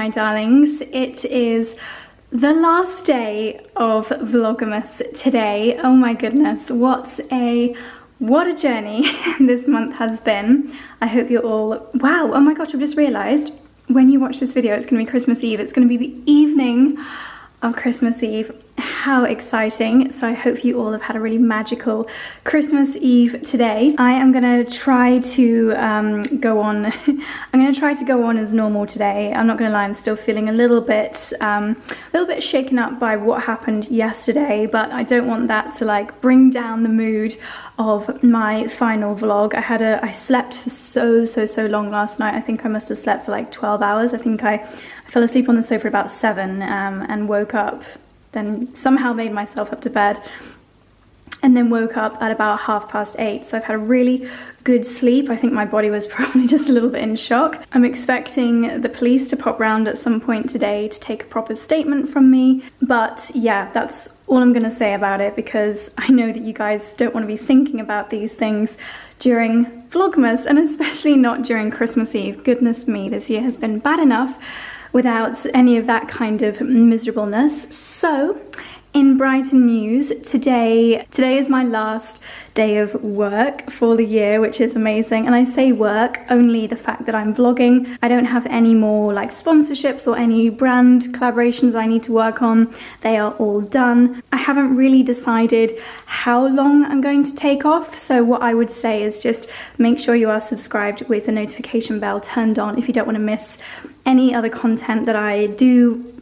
my darlings. It is the last day of Vlogmas today. Oh my goodness, what a journey this month has been. I hope you're all, wow, oh my gosh, I've just realised when you watch this video it's going to be Christmas Eve. It's going to be the evening of Christmas Eve. How exciting. So I hope you all have had a really magical Christmas Eve today. I am gonna try to go on as normal today. I'm not gonna lie, I'm still feeling a little bit shaken up by what happened yesterday, but I don't want that to like bring down the mood of my final vlog. I slept for so long last night. I think I must have slept for like 12 hours. I think I fell asleep on the sofa about 7 and woke up, then somehow made myself up to bed, and then woke up at about 8:30. So I've had a really good sleep. I think my body was probably just a little bit in shock. I'm expecting the police to pop round at some point today to take a proper statement from me. But yeah, that's all I'm gonna say about it, because I know that you guys don't want to be thinking about these things during Vlogmas, and especially not during Christmas Eve. Goodness me, this year has been bad enough without any of that kind of miserableness. So, in Brighton news, today is my last day of work for the year, which is amazing. And I say work, only the fact that I'm vlogging. I don't have any more like sponsorships or any brand collaborations I need to work on. They are all done. I haven't really decided how long I'm going to take off. So what I would say is just make sure you are subscribed with the notification bell turned on if you don't want to miss any other content that I do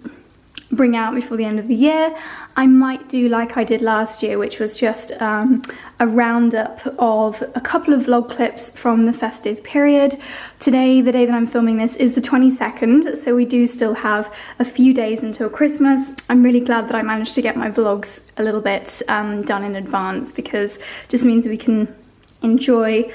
bring out before the end of the year. I might do like I did last year, which was just a roundup of a couple of vlog clips from the festive period. Today, the day that I'm filming this, is the 22nd, so we do still have a few days until Christmas. I'm really glad that I managed to get my vlogs a little bit done in advance, because it just means we can enjoy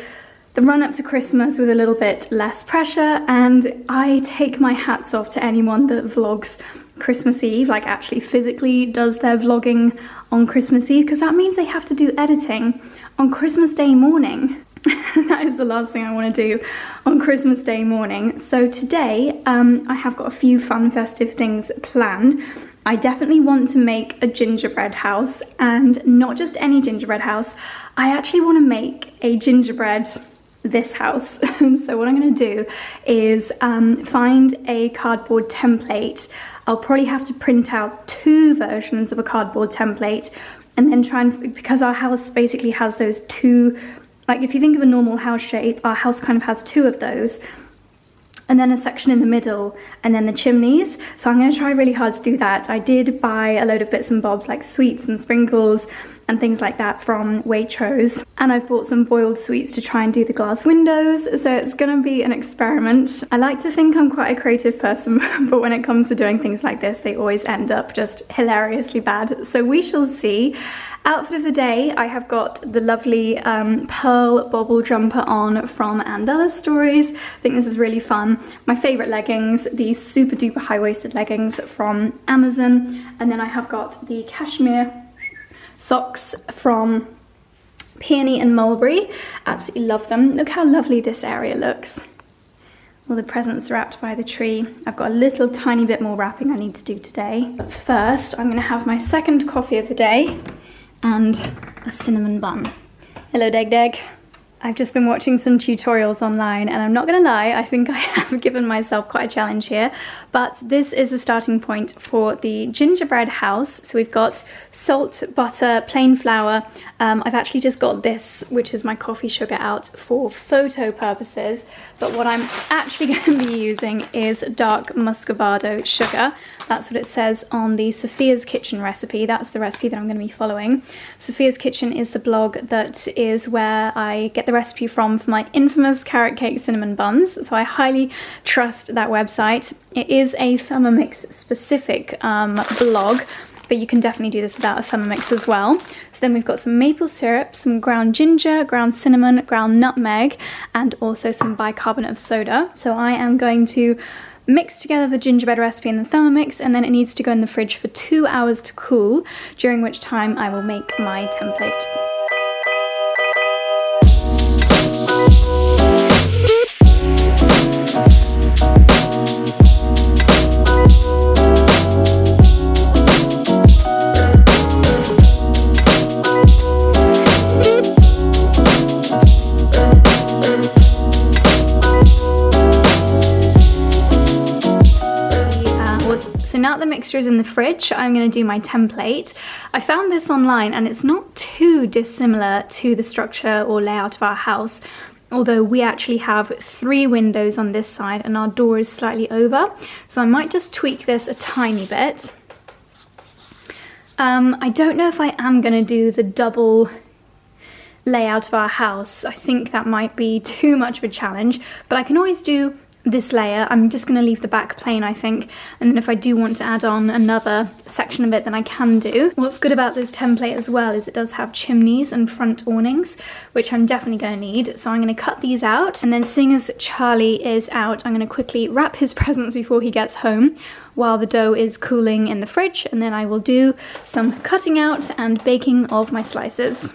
the run up to Christmas with a little bit less pressure. And I take my hats off to anyone that vlogs Christmas Eve, like actually physically does their vlogging on Christmas Eve, because that means they have to do editing on Christmas Day morning. That is the last thing I want to do on Christmas Day morning. So today I have got a few fun festive things planned. I definitely want to make a gingerbread house, and not just any gingerbread house. I actually want to make a gingerbread this house. So what I'm going to do is find a cardboard template. I'll probably have to print out 2 versions of a cardboard template, and then try and, because our house basically has those 2, like if you think of a normal house shape, our house kind of has 2 of those, and then a section in the middle, and then the chimneys. So I'm going to try really hard to do that. I did buy a load of bits and bobs like sweets and sprinkles and things like that from Waitrose, and I've bought some boiled sweets to try and do the glass windows. So it's going to be an experiment. I like to think I'm quite a creative person, but when it comes to doing things like this, they always end up just hilariously bad. So we shall see. Outfit of the day, I have got the lovely pearl bobble jumper on from Andella Stories. I think this is really fun. My favourite leggings, these super duper high-waisted leggings from Amazon. And then I have got the cashmere socks from Peony and Mulberry. Absolutely love them. Look how lovely this area looks. All the presents wrapped by the tree. I've got a little tiny bit more wrapping I need to do today. But first, I'm going to have my second coffee of the day and a cinnamon bun. Hello, Deg Deg. I've just been watching some tutorials online, and I'm not gonna lie, I think I have given myself quite a challenge here, but this is the starting point for the gingerbread house. So we've got salt, butter, plain flour. I've actually just got this, which is my coffee sugar, out for photo purposes, but what I'm actually going to be using is dark muscovado sugar. That's what it says on the Sophia's Kitchen recipe. That's the recipe that I'm going to be following. Sophia's Kitchen is the blog that is where I get the recipe from for my infamous carrot cake cinnamon buns, so I highly trust that website. It is a Thermomix specific blog, but you can definitely do this without a Thermomix as well. So then we've got some maple syrup, some ground ginger, ground cinnamon, ground nutmeg, and also some bicarbonate of soda. So I am going to mix together the gingerbread recipe in the Thermomix, and then it needs to go in the fridge for 2 hours to cool, during which time I will make my template. the mixtures in the fridge, I'm going to do my template. I found this online and it's not too dissimilar to the structure or layout of our house, although we actually have 3 windows on this side and our door is slightly over, so I might just tweak this a tiny bit. I don't know if I am going to do the double layout of our house. I think that might be too much of a challenge, but I can always do this layer. I'm just going to leave the back plain, I think, and then if I do want to add on another section of it, then I can do. What's good about this template as well is it does have chimneys and front awnings, which I'm definitely going to need, so I'm going to cut these out, and then seeing as Charlie is out, I'm going to quickly wrap his presents before he gets home while the dough is cooling in the fridge, and then I will do some cutting out and baking of my slices.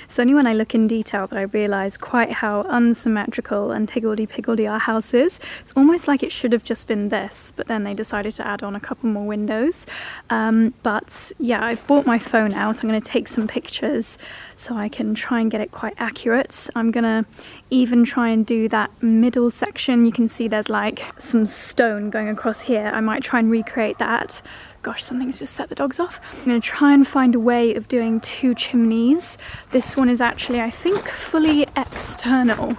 It's only when I look in detail that I realise quite how unsymmetrical and higgledy-piggledy our house is. It's almost like it should have just been this, but then they decided to add on a couple more windows. But yeah, I've brought my phone out. I'm going to take some pictures so I can try and get it quite accurate. I'm going to even try and do that middle section. You can see there's like some stone going across here. I might try and recreate that. Gosh, something's just set the dogs off. I'm going to try and find a way of doing 2 chimneys. This one is actually, I think, fully external.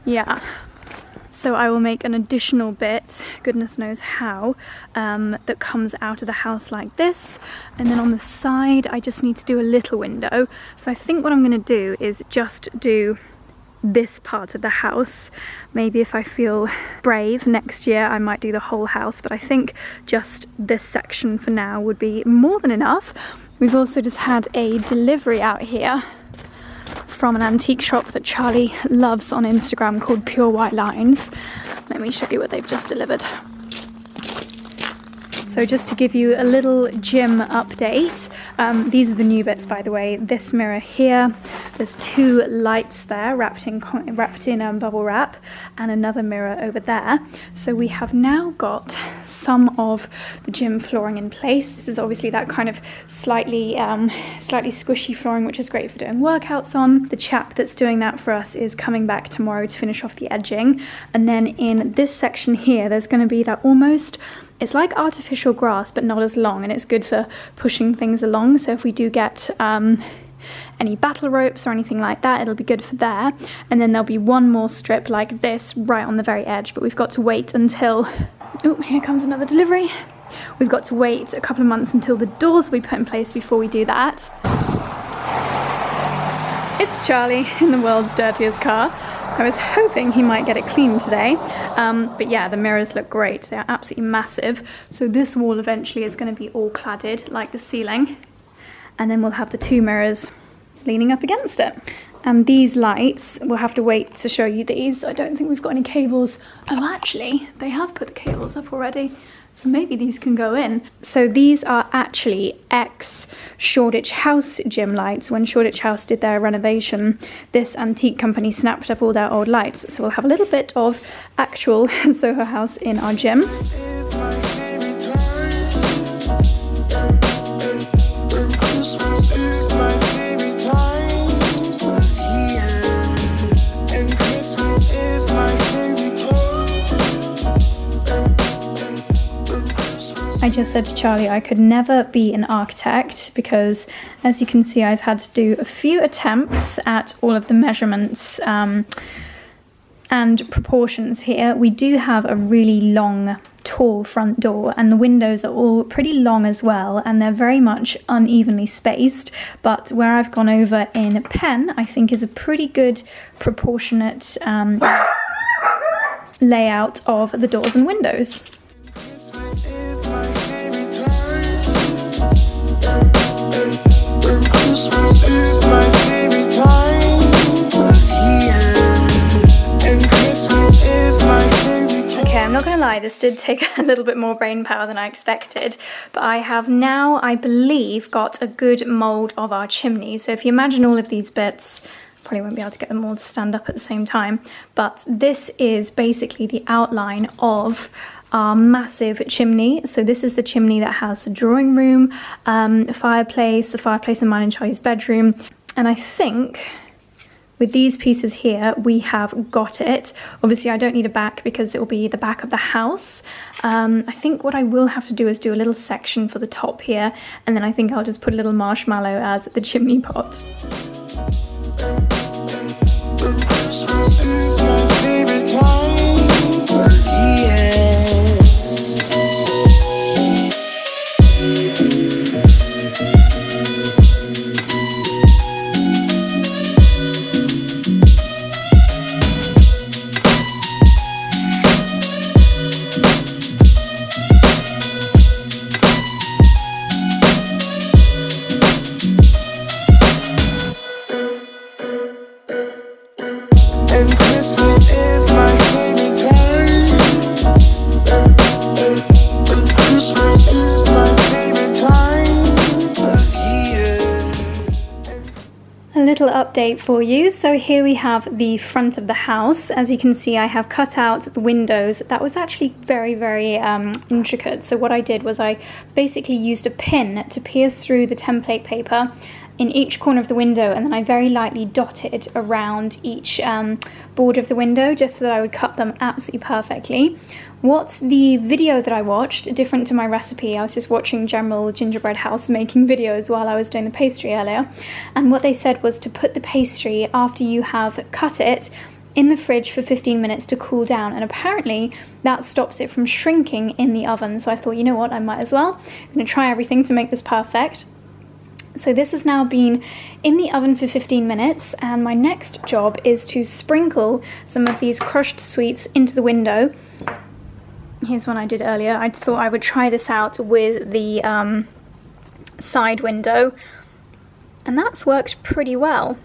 Yeah. So I will make an additional bit, goodness knows how, that comes out of the house like this. And then on the side, I just need to do a little window. So I think what I'm going to do is just do this part of the house. Maybe if I feel brave next year I might do the whole house, but I think just this section for now would be more than enough. We've also just had a delivery out here from an antique shop that Charlie loves on Instagram called Pure White Lines. Let me show you what they've just delivered. So just to give you a little gym update, these are the new bits, by the way. This mirror here, there's 2 lights there wrapped in bubble wrap, and another mirror over there. So we have now got some of the gym flooring in place. This is obviously that kind of slightly squishy flooring, which is great for doing workouts on. The chap that's doing that for us is coming back tomorrow to finish off the edging. And then in this section here, there's going to be that almost, it's like artificial grass, but not as long, and it's good for pushing things along. So if we do get any battle ropes or anything like that, it'll be good for there. And then there'll be one more strip like this right on the very edge, but we've got to wait until, oh, here comes another delivery. We've got to wait a couple of months until the doors will be put in place before we do that. It's Charlie in the world's dirtiest car. I was hoping he might get it cleaned today, but yeah, the mirrors look great. They are absolutely massive. So this wall eventually is going to be all cladded like the ceiling, and then we'll have the 2 mirrors leaning up against it. And these lights, we'll have to wait to show you these. I don't think we've got any cables. Oh, actually, they have put the cables up already. So maybe these can go in. So these are actually ex-Shoreditch House gym lights. When Shoreditch House did their renovation, this antique company snapped up all their old lights. So we'll have a little bit of actual Soho House in our gym. I just said to Charlie I could never be an architect because, as you can see, I've had to do a few attempts at all of the measurements and proportions here. We do have a really long, tall front door, and the windows are all pretty long as well, and they're very much unevenly spaced, but where I've gone over in pen, I think is a pretty good proportionate layout of the doors and windows. Christmas is my favorite time of year, and Christmas is my favorite time. Okay, I'm not gonna lie, this did take a little bit more brain power than I expected, but I have now, I believe, got a good mould of our chimney. So if you imagine all of these bits, probably won't be able to get them all to stand up at the same time, but this is basically the outline of our massive chimney. So this is the chimney that has a drawing room, a fireplace, the fireplace in mine and Charlie's bedroom, and I think with these pieces here, we have got it. Obviously I don't need a back because it will be the back of the house. I think what I will have to do is do a little section for the top here, and then I think I'll just put a little marshmallow as the chimney pot. Christmas is my favorite time of year. And Christmas is my favorite time. And Christmas is my favorite time of year. A little update for you. So here we have the front of the house. As you can see, I have cut out the windows. That was actually very intricate. So what I did was I basically used a pin to pierce through the template paper in each corner of the window, and then I very lightly dotted around each board of the window just so that I would cut them absolutely perfectly. What the video that I watched, different to my recipe, I was just watching general gingerbread house making videos while I was doing the pastry earlier, and what they said was to put the pastry after you have cut it in the fridge for 15 minutes to cool down, and apparently that stops it from shrinking in the oven. So I thought, you know what, I might as well. I'm going to try everything to make this perfect. So this has now been in the oven for 15 minutes, and my next job is to sprinkle some of these crushed sweets into the window. Here's one I did earlier. I thought I would try this out with the side window, and that's worked pretty well.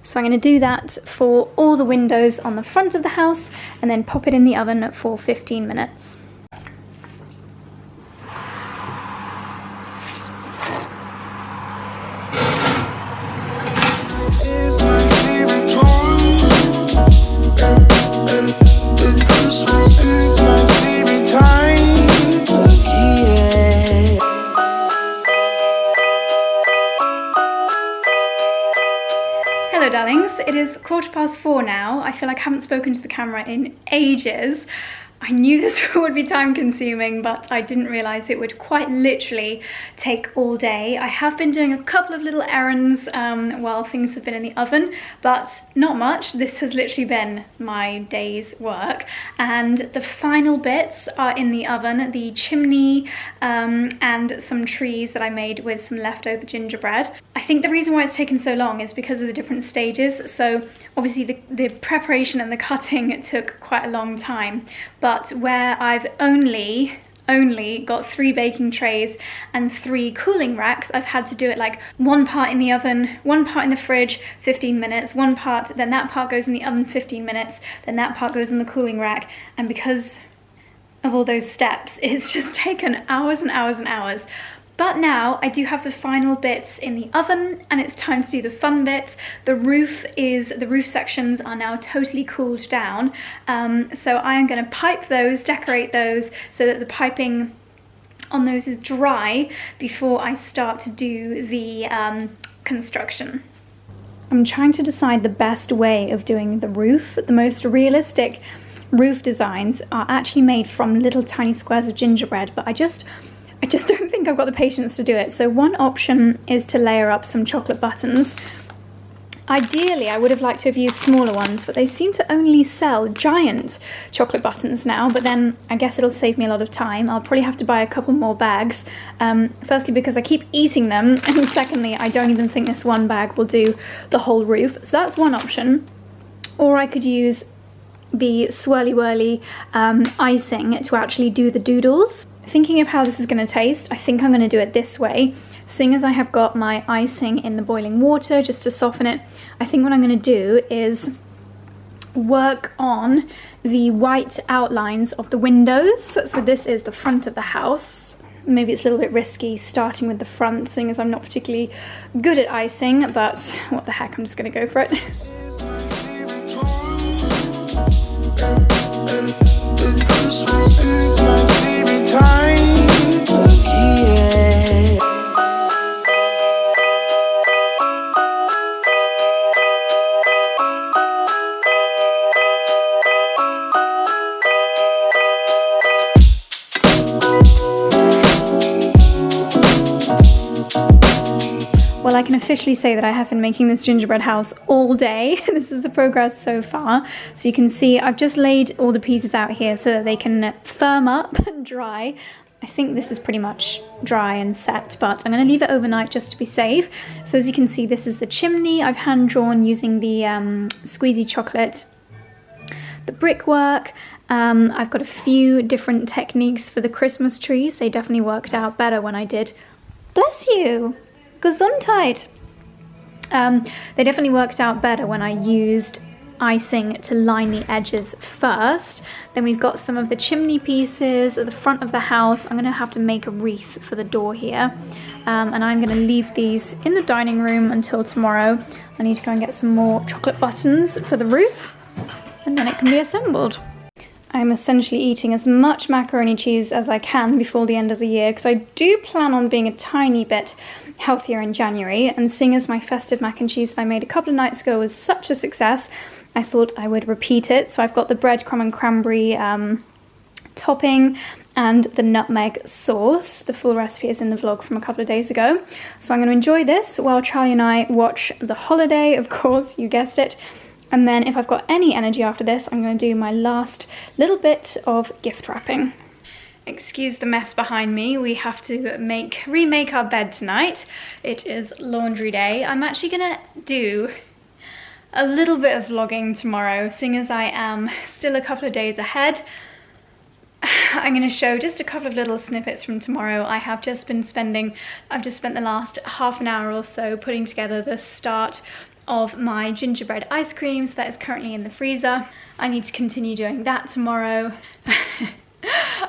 So I'm going to do that for all the windows on the front of the house and then pop it in the oven for 15 minutes. Hello darlings, it is 4:15 now. I feel like I haven't spoken to the camera in ages. I knew this would be time consuming, but I didn't realise it would quite literally take all day. I have been doing a couple of little errands while things have been in the oven, but not much. This has literally been my day's work. And the final bits are in the oven, the chimney and some trees that I made with some leftover gingerbread. I think the reason why it's taken so long is because of the different stages. So obviously the preparation and the cutting took quite a long time, but where I've only got 3 baking trays and 3 cooling racks, I've had to do it like one part in the oven, one part in the fridge, 15 minutes, one part, then that part goes in the oven 15 minutes, then that part goes in the cooling rack, and because of all those steps, it's just taken hours and hours and hours. But now I do have the final bits in the oven, and it's time to do the fun bits. The roof sections are now totally cooled down. So I am going to pipe those, decorate those so that the piping on those is dry before I start to do the construction. I'm trying to decide the best way of doing the roof. The most realistic roof designs are actually made from little tiny squares of gingerbread, but I just don't think I've got the patience to do it. So one option is to layer up some chocolate buttons. Ideally, I would have liked to have used smaller ones, but they seem to only sell giant chocolate buttons now, but then I guess it'll save me a lot of time. I'll probably have to buy a couple more bags. Firstly, because I keep eating them, and secondly, I don't even think this one bag will do the whole roof. So that's one option. Or I could use the swirly whirly icing to actually do the doodles. Thinking of how this is going to taste, I think I'm going to do it this way. Seeing as I have got my icing in the boiling water just to soften it, I think what I'm going to do is work on the white outlines of the windows. So this is the front of the house. Maybe it's a little bit risky starting with the front, seeing as I'm not particularly good at icing, but what the heck, I'm just going to go for it. Christmas is my favorite time of year. officially say that I have been making this gingerbread house all day. This is the progress so far. So you can see I've just laid all the pieces out here so that they can firm up and dry. I think this is pretty much dry and set, but I'm going to leave it overnight just to be safe. So as you can see, this is the chimney I've hand drawn using the squeezy chocolate. The brickwork, I've got a few different techniques for the Christmas trees. They definitely worked out better when I did. Bless you! Gesundheit! They definitely worked out better when I used icing to line the edges first. Then we've got some of the chimney pieces at the front of the house. I'm going to have to make a wreath for the door here. And I'm going to leave these in the dining room until tomorrow. I need to go and get some more chocolate buttons for the roof, and then it can be assembled. I'm essentially eating as much macaroni cheese as I can before the end of the year, because I do plan on being a tiny bit healthier in January, and seeing as my festive mac and cheese that I made a couple of nights ago was such a success, I thought I would repeat it. So I've got the breadcrumb and cranberry topping and the nutmeg sauce. The full recipe is in the vlog from a couple of days ago. So I'm going to enjoy this while Charlie and I watch The Holiday, of course, you guessed it. And then if I've got any energy after this, I'm going to do my last little bit of gift wrapping. Excuse the mess behind me. We have to remake our bed tonight. It is laundry day. I'm actually going to do a little bit of vlogging tomorrow, seeing as I am still a couple of days ahead. I'm going to show just a couple of little snippets from tomorrow. I've just spent the last half an hour or so putting together the start of my gingerbread ice cream, so that is currently in the freezer. I need to continue doing that tomorrow.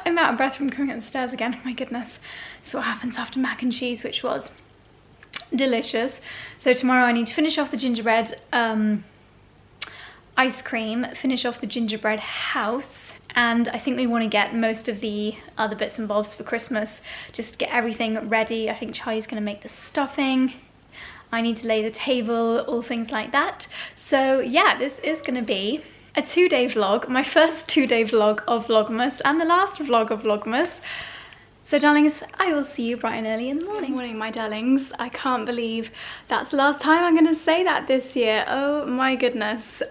I'm out of breath from coming up the stairs again, oh my goodness. So what happens after mac and cheese, which was delicious. So tomorrow I need to finish off the gingerbread ice cream, finish off the gingerbread house, and I think we want to get most of the other bits and bobs for Christmas, just get everything ready. I think Charlie's going to make the stuffing. I need to lay the table, all things like that. So yeah, this is going to be a 2-day vlog, my first 2-day vlog of Vlogmas and the last vlog of Vlogmas. So darlings, I will see you bright and early in the morning. Good morning, my darlings. I can't believe that's the last time I'm going to say that this year. Oh my goodness.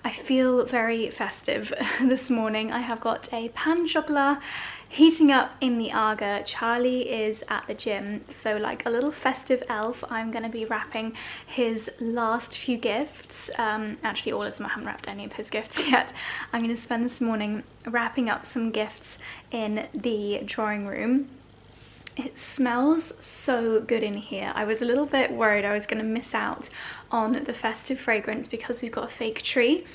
I feel very festive this morning. I have got a pan chocolat heating up in the Aga. Charlie is at the gym, so like a little festive elf, I'm going to be wrapping his last few gifts. Actually all of them. I haven't wrapped any of his gifts yet. I'm going to spend this morning wrapping up some gifts in the drawing room. It smells so good in here. I was a little bit worried I was going to miss out on the festive fragrance because we've got a fake tree.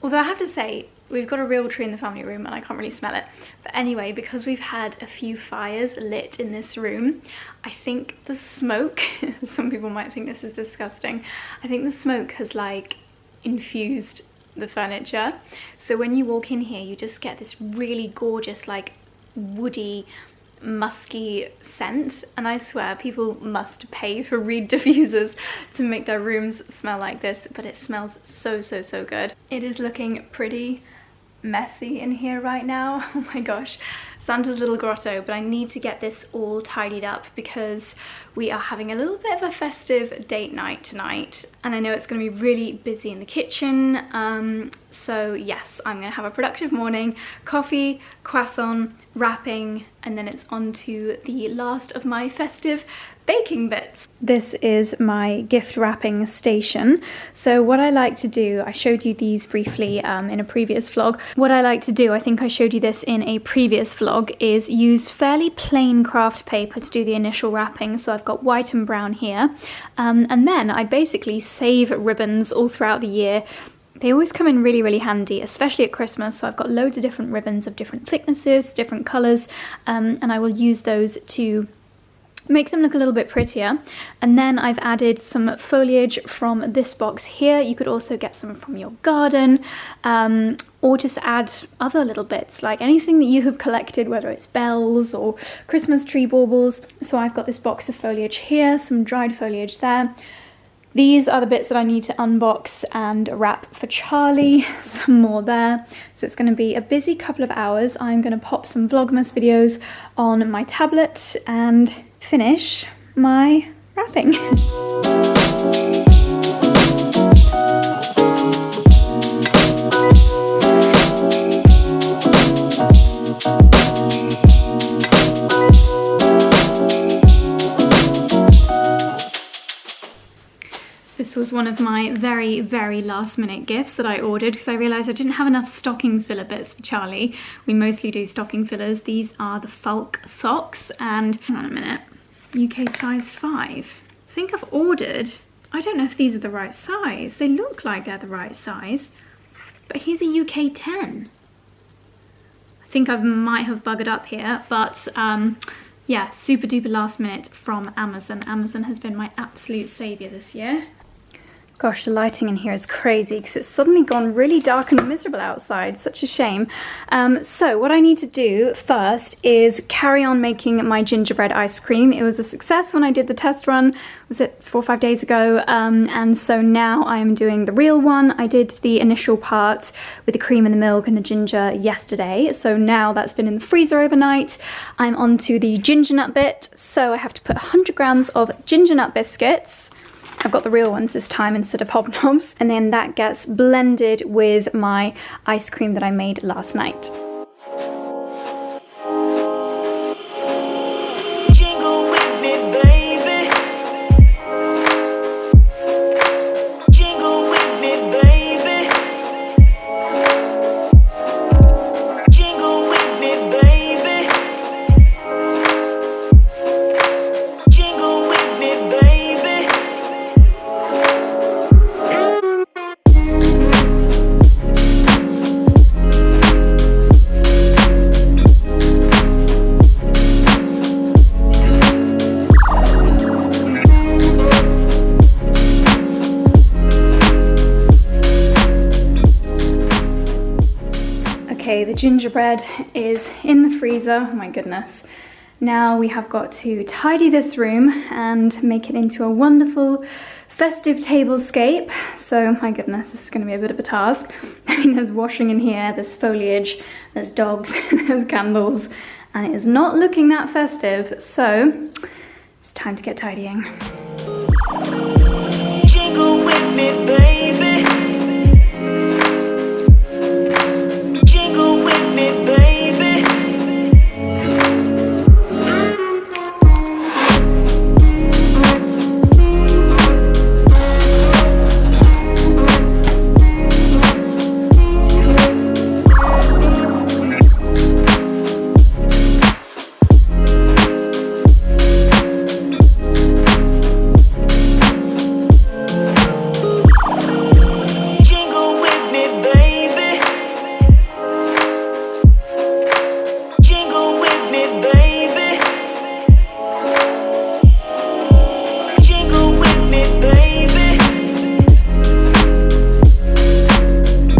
Although I have to say, we've got a real tree in the family room and I can't really smell it. But anyway, because we've had a few fires lit in this room, I think the smoke, some people might think this is disgusting, I think the smoke has like infused the furniture. So when you walk in here, you just get this really gorgeous, like woody, musky scent, and I swear people must pay for reed diffusers to make their rooms smell like this, but it smells so good. It is looking pretty messy in here right now. Oh my gosh, Santa's little grotto, but I need to get this all tidied up because we are having a little bit of a festive date night tonight, and I know it's going to be really busy in the kitchen. So yes, I'm going to have a productive morning, coffee, croissant, wrapping, and then it's on to the last of my festive baking bits. This is my gift wrapping station. So what I like to do, I showed you these briefly in a previous vlog. What I like to do, I think I showed you this in a previous vlog, is use fairly plain craft paper to do the initial wrapping. So I've got white and brown here. And then I basically save ribbons all throughout the year. They always come in really handy, especially at Christmas. So I've got loads of different ribbons of different thicknesses, different colours, and I will use those to make them look a little bit prettier. And then I've added some foliage from this box here. You could also get some from your garden, or just add other little bits, like anything that you have collected, whether it's bells or Christmas tree baubles. So I've got this box of foliage here, some dried foliage there. These are the bits that I need to unbox and wrap for Charlie, some more there. So it's going to be a busy couple of hours. I'm going to pop some Vlogmas videos on my tablet and finish my wrapping. This was one of my very, very last minute gifts that I ordered because I realised I didn't have enough stocking filler bits for Charlie. We mostly do stocking fillers. These are the Falk socks and, hang on a minute, UK size 5. I think I've ordered, I don't know if these are the right size. They look like they're the right size, but here's a UK 10. I think I might have buggered up here, but yeah, super duper last minute from Amazon. Amazon has been my absolute saviour this year. Gosh, the lighting in here is crazy because it's suddenly gone really dark and miserable outside. Such a shame. So what I need to do first is carry on making my gingerbread ice cream. It was a success when I did the test run. Was it 4 or 5 days ago? And so now I'm doing the real one. I did the initial part with the cream and the milk and the ginger yesterday. So now that's been in the freezer overnight. I'm on to the ginger nut bit. So I have to put 100 grams of ginger nut biscuits. I've got the real ones this time instead of hobnobs. And then that gets blended with my ice cream that I made last night. Jingle with me, baby. Jingle with me, baby. Jingle with me, baby. Jingle with me, baby. Okay, the gingerbread is in the freezer. Oh my goodness. Now we have got to tidy this room and make it into a wonderful festive tablescape. So my goodness, this is going to be a bit of a task. I mean, there's washing in here, there's foliage, there's dogs, there's candles, and it is not looking that festive. So it's time to get tidying. Jingle with me, baby. Jingle with me, baby. Jingle with me, baby. Jingle with me, baby. Jingle with me, baby.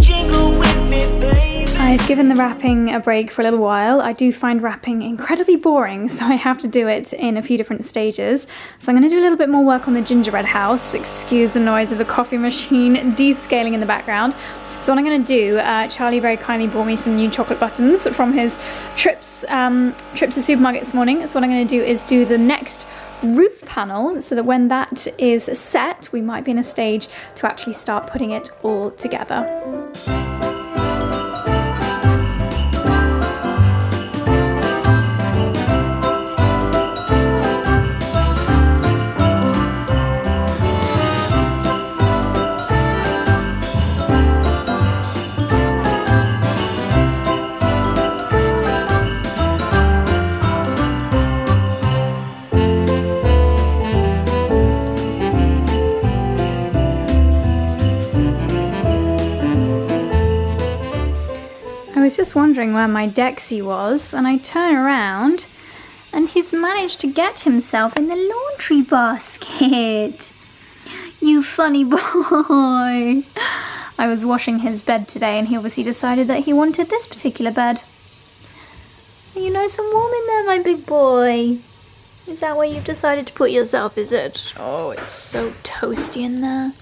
Jingle with me, baby. I've given the wrapping a break for a little while. I do find wrapping incredibly boring, so I have to do it in a few different stages. So I'm going to do a little bit more work on the gingerbread house. Excuse the noise of the coffee machine descaling in the background. So what I'm going to do, Charlie very kindly brought me some new chocolate buttons from his trip to the supermarket this morning. So what I'm going to do is do the next roof panel so that when that is set, we might be in a stage to actually start putting it all together. I was just wondering where my Dexy was, and I turn around and he's managed to get himself in the laundry basket. You funny boy. I was washing his bed today and he obviously decided that he wanted this particular bed. Are you nice and warm in there, my big boy? Is that where you've decided to put yourself, is it? Oh, it's so toasty in there.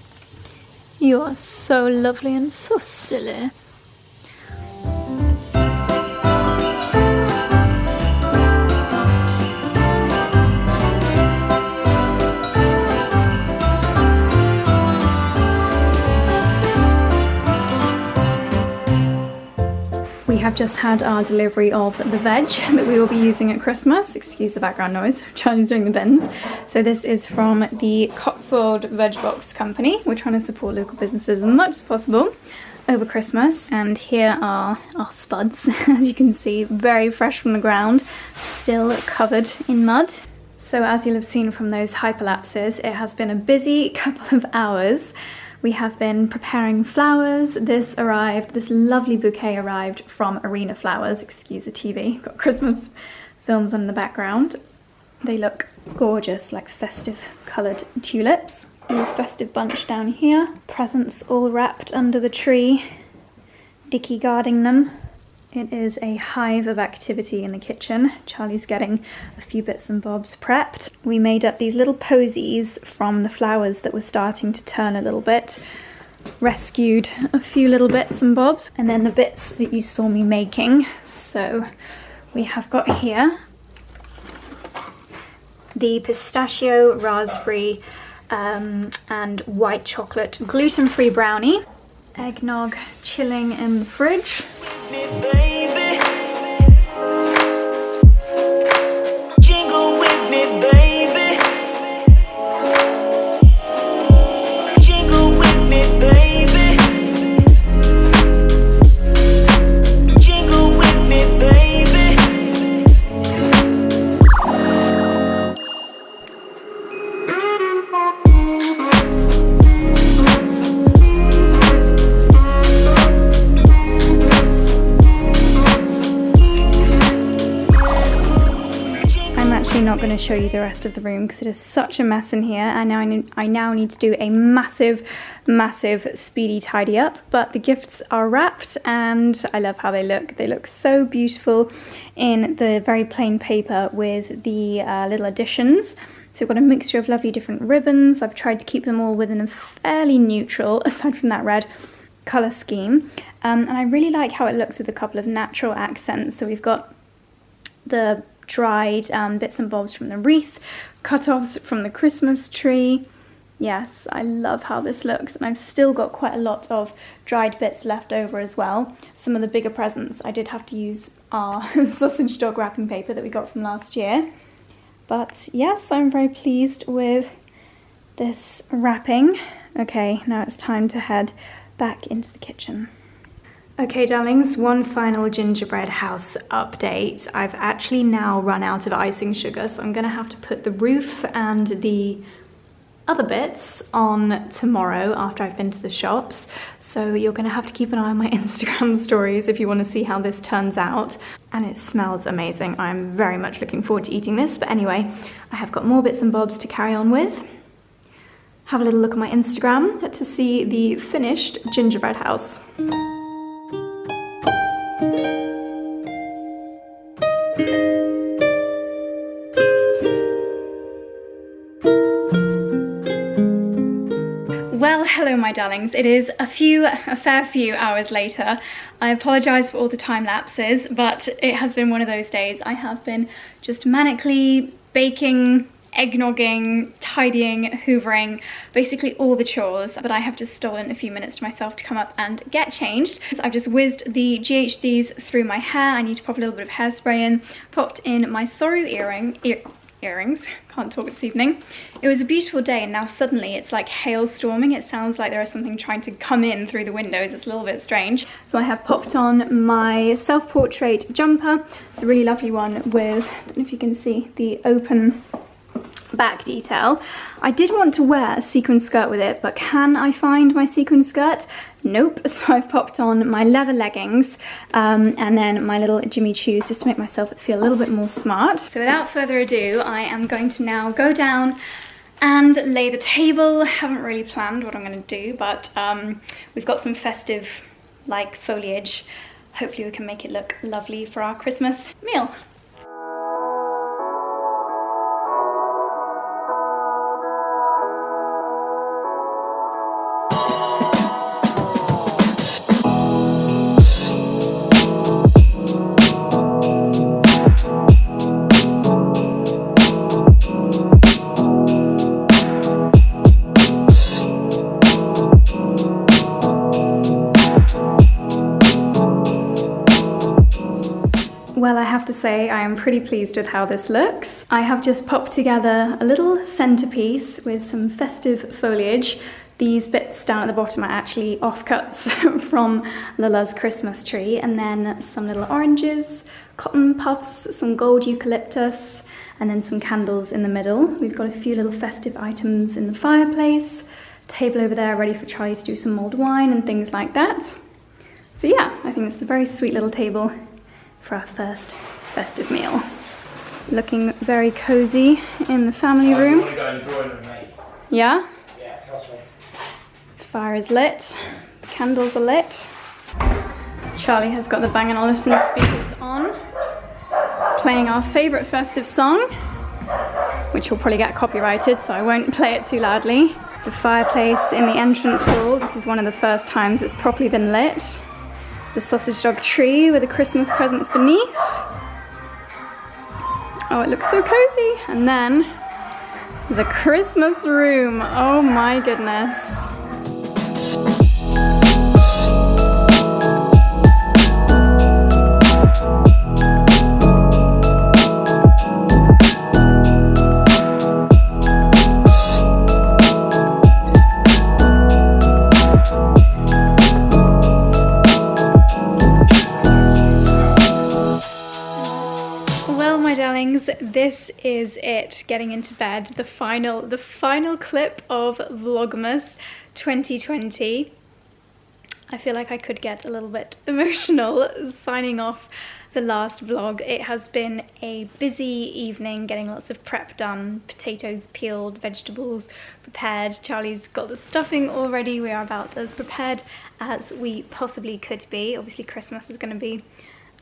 You are so lovely and so silly. have just had our delivery of the veg that we will be using at Christmas. Excuse the background noise, Charlie's doing the bins. So this is from the Cotswold Veg Box Company. We're trying to support local businesses as much as possible over Christmas. And here are our spuds, as you can see, very fresh from the ground, still covered in mud. So as you'll have seen from those hyperlapses, it has been a busy couple of hours. We have been preparing flowers. This lovely bouquet arrived from Arena Flowers. Excuse the TV, got Christmas films on in the background. They look gorgeous, like festive coloured tulips. A little festive bunch down here. Presents all wrapped under the tree. Dicky guarding them. It is a hive of activity in the kitchen. Charlie's getting a few bits and bobs prepped. We made up these little posies from the flowers that were starting to turn a little bit. Rescued a few little bits and bobs. And then the bits that you saw me making. So we have got here the pistachio, raspberry, and white chocolate gluten-free brownie. Eggnog chilling in the fridge. Jingle with me, baby. Jingle with me, baby. Jingle with me, baby. Not going to show you the rest of the room because it is such a mess in here, and I now need to do a massive speedy tidy up. But the gifts are wrapped and I love how they look so beautiful in the very plain paper with the little additions. So we've got a mixture of lovely different ribbons. I've tried to keep them all within a fairly neutral, aside from that red, colour scheme, and I really like how it looks with a couple of natural accents. So we've got the dried bits and bobs from the wreath, cut-offs from the Christmas tree. Yes, I love how this looks, and I've still got quite a lot of dried bits left over as well. Some of the bigger presents I did have to use our sausage dog wrapping paper that we got from last year. But yes, I'm very pleased with this wrapping. Okay, now it's time to head back into the kitchen. Okay darlings, one final gingerbread house update. I've actually now run out of icing sugar, so I'm gonna have to put the roof and the other bits on tomorrow after I've been to the shops. So you're gonna have to keep an eye on my Instagram stories if you wanna see how this turns out. And it smells amazing. I'm very much looking forward to eating this. But anyway, I have got more bits and bobs to carry on with. Have a little look at my Instagram to see the finished gingerbread house. Well, hello my darlings. It is a fair few hours later. I apologise for all the time lapses, but it has been one of those days. I have been just manically baking, eggnogging, tidying, hoovering, basically all the chores, but I have just stolen a few minutes to myself to come up and get changed. So I've just whizzed the GHDs through my hair. I need to pop a little bit of hairspray in, popped in my Soru earrings, can't talk this evening. It was a beautiful day and now suddenly it's like hailstorming. It sounds like there is something trying to come in through the windows. It's a little bit strange. So I have popped on my self-portrait jumper. It's a really lovely one with, I don't know if you can see, the open back detail. I did want to wear a sequin skirt with it, but can I find my sequin skirt? Nope. So I've popped on my leather leggings and then my little Jimmy Choos just to make myself feel a little bit more smart. So without further ado, I am going to now go down and lay the table. I haven't really planned what I'm going to do, but we've got some festive like foliage. Hopefully we can make it look lovely for our Christmas meal. Well, I have to say I am pretty pleased with how this looks. I have just popped together a little centerpiece with some festive foliage. These bits down at the bottom are actually offcuts from Lala's Christmas tree, and then some little oranges, cotton puffs, some gold eucalyptus, and then some candles in the middle. We've got a few little festive items in the fireplace, table over there ready for Charlie to do some mulled wine and things like that. So yeah, I think it's a very sweet little table for our first festive meal. Looking very cozy in the family room. You want to go and join with me? Yeah? Yeah, trust me. Fire is lit, candles are lit. Charlie has got the Bang & Olufsen speakers on, playing our favourite festive song, which will probably get copyrighted, so I won't play it too loudly. The fireplace in the entrance hall, this is one of the first times it's properly been lit. The sausage dog tree with the Christmas presents beneath. Oh, it looks so cozy. And then the Christmas room. Oh my goodness. This is it, getting into bed, the final clip of Vlogmas 2020. I feel like I could get a little bit emotional signing off the last vlog. It has been a busy evening, getting lots of prep done, potatoes peeled, vegetables prepared. Charlie's got the stuffing already. We are about as prepared as we possibly could be. Obviously Christmas is going to be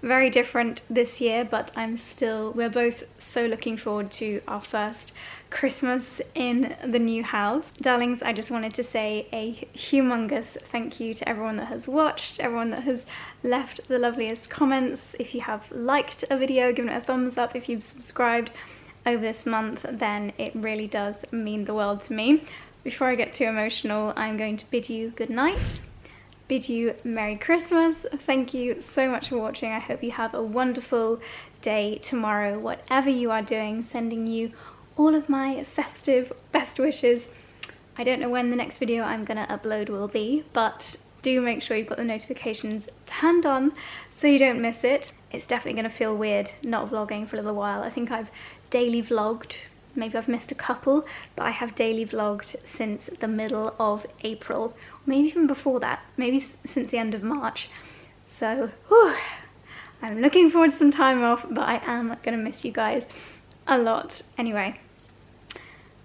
very different this year, but we're both so looking forward to our first Christmas in the new house. Darlings, I just wanted to say a humongous thank you to everyone that has watched, everyone that has left the loveliest comments. If you have liked a video, given it a thumbs up, if you've subscribed over this month, then it really does mean the world to me. Before I get too emotional, I'm going to bid you good night. Bid you Merry Christmas. Thank you so much for watching. I hope you have a wonderful day tomorrow, whatever you are doing. Sending you all of my festive best wishes. I don't know when the next video I'm gonna upload will be, but do make sure you've got the notifications turned on so you don't miss it. It's definitely gonna feel weird not vlogging for a little while. I think I've daily vlogged, maybe I've missed a couple, but I have daily vlogged since the middle of April, maybe even before that, maybe since the end of March. So, whew, I'm looking forward to some time off, but I am gonna miss you guys a lot. Anyway,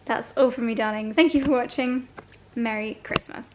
that's all from me, darlings. Thank you for watching. Merry Christmas.